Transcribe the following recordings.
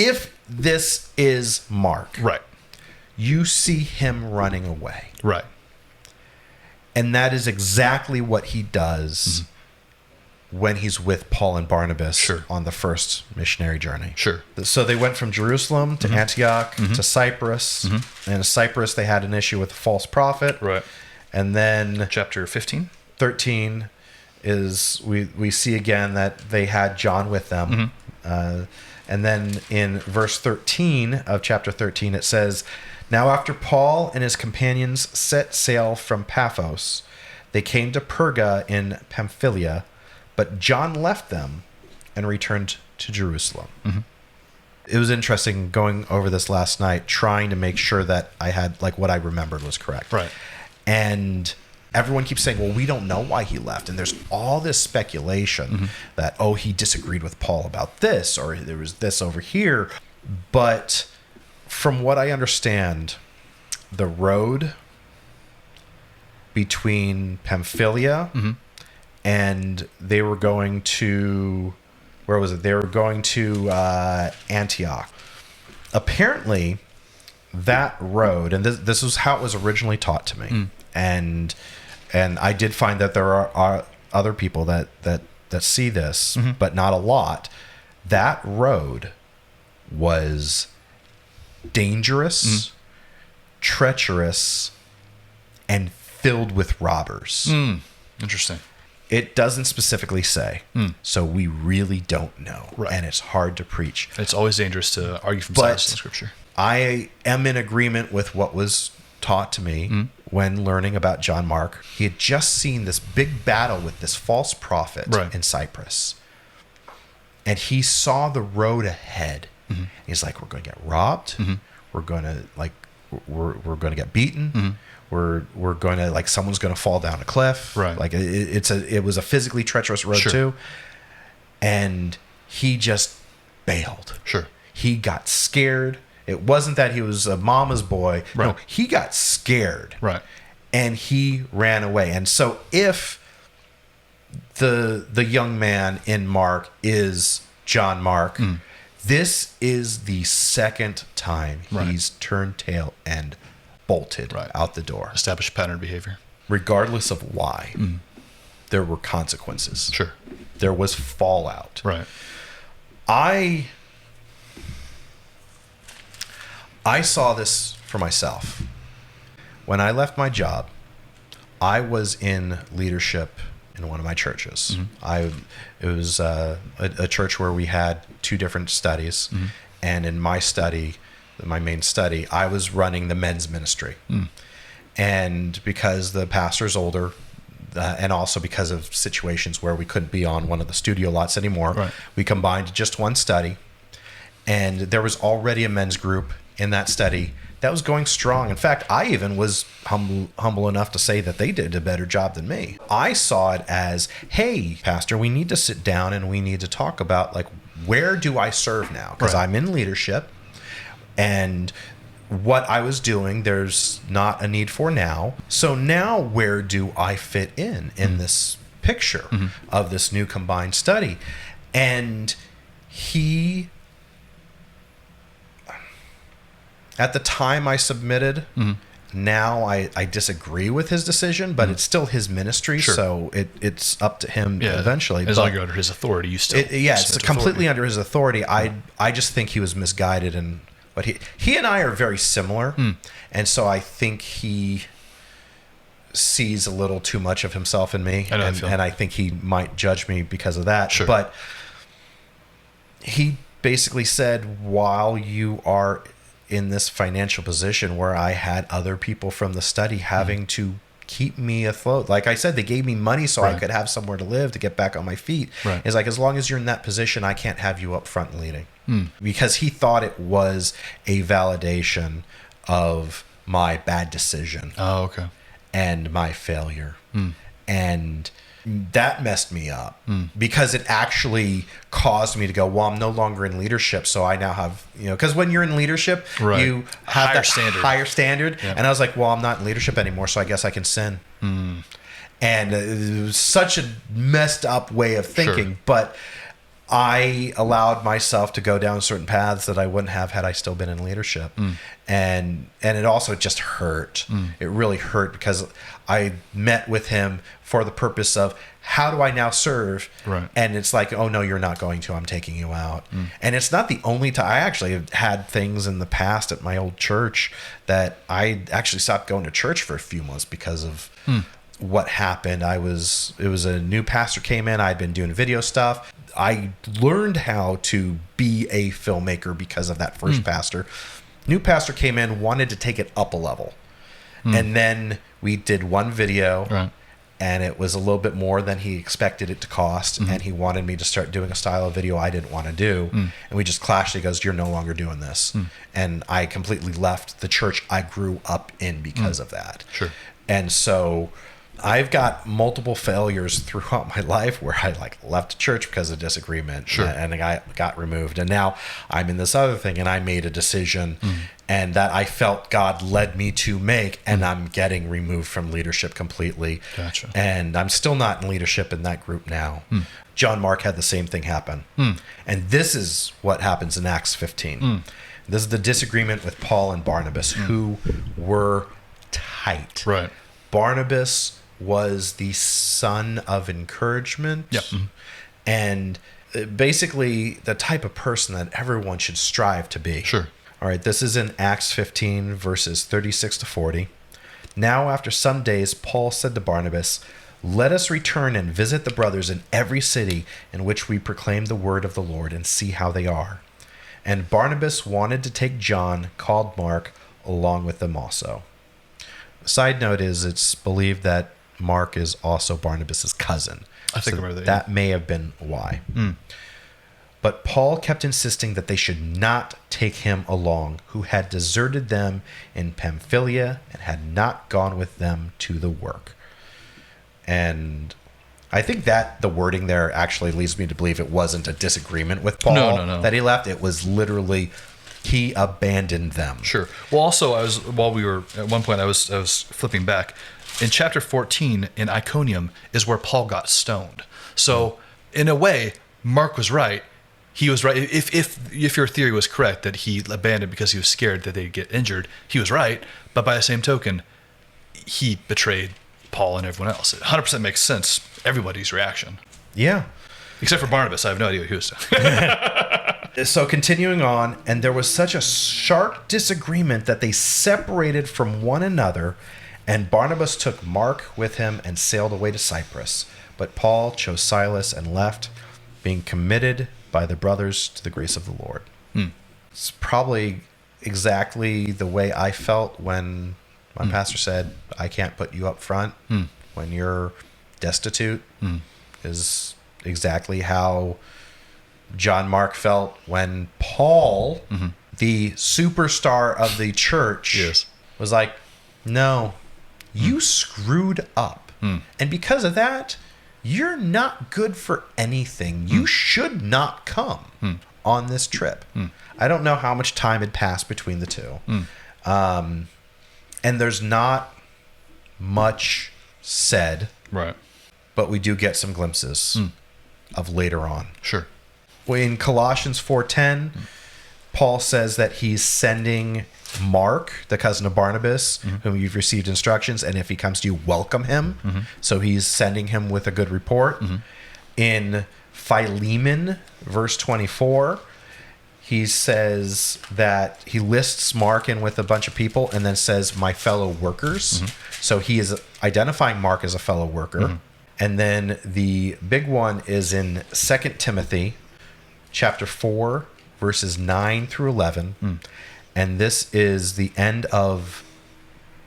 if this is Mark, Right. you see him running away. Right. And that is exactly what he does when he's with Paul and Barnabas on the first missionary journey. Sure. So they went from Jerusalem to Antioch to Cyprus. And in Cyprus, they had an issue with a false prophet. Right. And then Chapter 15. 13 is we see again that they had John with them. And then in verse 13 of chapter 13, it says, "Now after Paul and his companions set sail from Paphos, they came to Perga in Pamphylia, but John left them and returned to Jerusalem." It was interesting going over this last night, trying to make sure that I had like what I remembered was correct. Right. And everyone keeps saying, well, we don't know why he left. And there's all this speculation that, oh, he disagreed with Paul about this, or there was this over here. But from what I understand, the road between Pamphylia and they were going to, where was it? They were going to Antioch. Apparently, that road, and this was how it was originally taught to me, and I did find that there are other people that see this, but not a lot. That road was dangerous, treacherous, and filled with robbers. Interesting. It doesn't specifically say, so we really don't know, and it's hard to preach. It's always dangerous to argue from silence in Scripture. I am in agreement with what was taught to me when learning about John Mark. He had just seen this big battle with this false prophet in Cyprus, and he saw the road ahead. He's like, we're going to get robbed. We're going to we're going to get beaten. We're going to someone's going to fall down a cliff. Right. Like it was a physically treacherous road too. And he just bailed. Sure. He got scared. It wasn't that he was a mama's boy. Right. No, he got scared. Right. And he ran away. And so if the young man in Mark is John Mark, this is the second time he's turned tail and bolted out the door. Established pattern of behavior. Regardless of why, there were consequences. Sure. There was fallout. Right. I saw this for myself. When I left my job, I was in leadership in one of my churches. It was a church where we had two different studies, and in my study, my main study, I was running the men's ministry. And because the pastor's older, and also because of situations where we couldn't be on one of the studio lots anymore, we combined just one study. And there was already a men's group in that study that was going strong. In fact, I even was humble enough to say that they did a better job than me. I saw it as, hey, pastor, we need to sit down and we need to talk about where do I serve now? Because I'm in leadership, and what I was doing, there's not a need for now. So now where do I fit in this picture of this new combined study? And he, at the time I submitted, now I disagree with his decision, but it's still his ministry, so it's up to him eventually. As long as you're under his authority, you still it's completely under his authority. I just think he was misguided, but he and I are very similar, and so I think he sees a little too much of himself in me, and I think he might judge me because of that. Sure. But he basically said, while you are in this financial position where I had other people from the study having to keep me afloat. Like I said, they gave me money so I could have somewhere to live, to get back on my feet. It's like, as long as you're in that position, I can't have you up front leading. Because he thought it was a validation of my bad decision. Oh, okay. And my failure. And that messed me up because it actually caused me to go, well, I'm no longer in leadership, so I now have, because when you're in leadership, you have higher standard. Yep. And I was like, well, I'm not in leadership anymore, so I guess I can sin. And it was such a messed up way of thinking, but I allowed myself to go down certain paths that I wouldn't have had I still been in leadership. And it also just hurt. It really hurt because I met with him for the purpose of how do I now serve? Right. And it's like, oh no, you're not going to, I'm taking you out. And it's not the only time. I actually have had things in the past at my old church that I actually stopped going to church for a few months because of what happened. It was a new pastor came in. I'd been doing video stuff. I learned how to be a filmmaker because of that first pastor. New pastor came in, wanted to take it up a level. And then we did one video, Right. and it was a little bit more than he expected it to cost. And he wanted me to start doing a style of video I didn't want to do. And we just clashed. He goes, you're no longer doing this. And I completely left the church I grew up in because of that. Sure. And so I've got multiple failures throughout my life where I left church because of disagreement. Sure. And I got removed. And now I'm in this other thing, and I made a decision and that I felt God led me to make, and I'm getting removed from leadership completely. Gotcha. And I'm still not in leadership in that group now. John Mark had the same thing happen. And this is what happens in Acts 15. This is the disagreement with Paul and Barnabas, who were tight. Right. Barnabas was the son of encouragement. Yep. And basically the type of person that everyone should strive to be. Sure. All right, this is in Acts 15, verses 36 to 40. Now, after some days, Paul said to Barnabas, let us return and visit the brothers in every city in which we proclaim the word of the Lord and see how they are. And Barnabas wanted to take John, called Mark, along with them also. Side note is it's believed that Mark is also Barnabas' cousin. I think I remember that. That may have been why. But Paul kept insisting that they should not take him along, who had deserted them in Pamphylia and had not gone with them to the work. And I think that the wording there actually leads me to believe it wasn't a disagreement with Paul that he left. It was literally he abandoned them. Sure. Well, also, at one point I was flipping back. In chapter 14 in Iconium is where Paul got stoned. So in a way, Mark was right. He was right. If your theory was correct that he abandoned because he was scared that they'd get injured, he was right. But by the same token, he betrayed Paul and everyone else. It 100% makes sense. Everybody's reaction. Yeah. Except for Barnabas. I have no idea what he was saying. So continuing on, and there was such a sharp disagreement that they separated from one another, and Barnabas took Mark with him and sailed away to Cyprus. But Paul chose Silas and left, being committed by the brothers to the grace of the Lord. It's probably exactly the way I felt when my pastor said, I can't put you up front when you're destitute, is exactly how John Mark felt when Paul, the superstar of the church, was like, no, you screwed up. And because of that, you're not good for anything. You should not come on this trip. I don't know how much time had passed between the two. And there's not much said. Right. But we do get some glimpses of later on. Sure. In Colossians 4:10, Paul says that he's sending Mark, the cousin of Barnabas, whom you've received instructions, and if he comes to you, welcome him. So he's sending him with a good report. In Philemon, verse 24, he says that he lists Mark in with a bunch of people and then says, my fellow workers. So he is identifying Mark as a fellow worker. And then the big one is in 2 Timothy chapter 4, verses 9 through 11. And this is the end of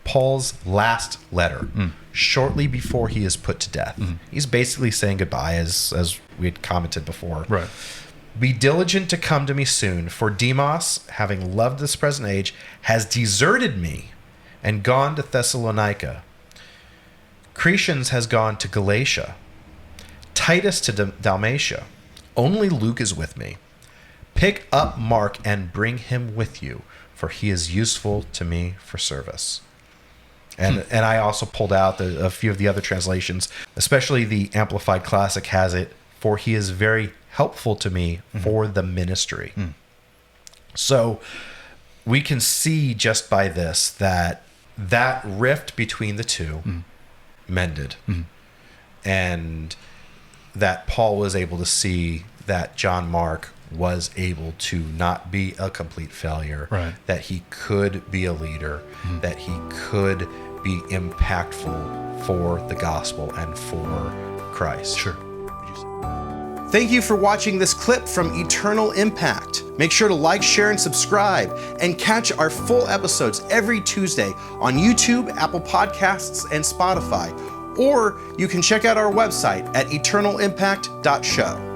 Paul's last letter, shortly before he is put to death. He's basically saying goodbye, as we had commented before. Right. Be diligent to come to me soon, for Demas, having loved this present age, has deserted me and gone to Thessalonica. Crescens has gone to Galatia. Titus to Dalmatia. Only Luke is with me. Pick up Mark and bring him with you, for he is useful to me for service. And I also pulled out a few of the other translations, especially the Amplified Classic has it, for he is very helpful to me for the ministry. So we can see just by this that rift between the two mended, and that Paul was able to see that John Mark was able to not be a complete failure, right, that he could be a leader, that he could be impactful for the gospel and for Christ. Sure. Thank you for watching this clip from Eternal Impact. Make sure to like, share, and subscribe, and catch our full episodes every Tuesday on YouTube, Apple Podcasts, and Spotify. Or you can check out our website at eternalimpact.show.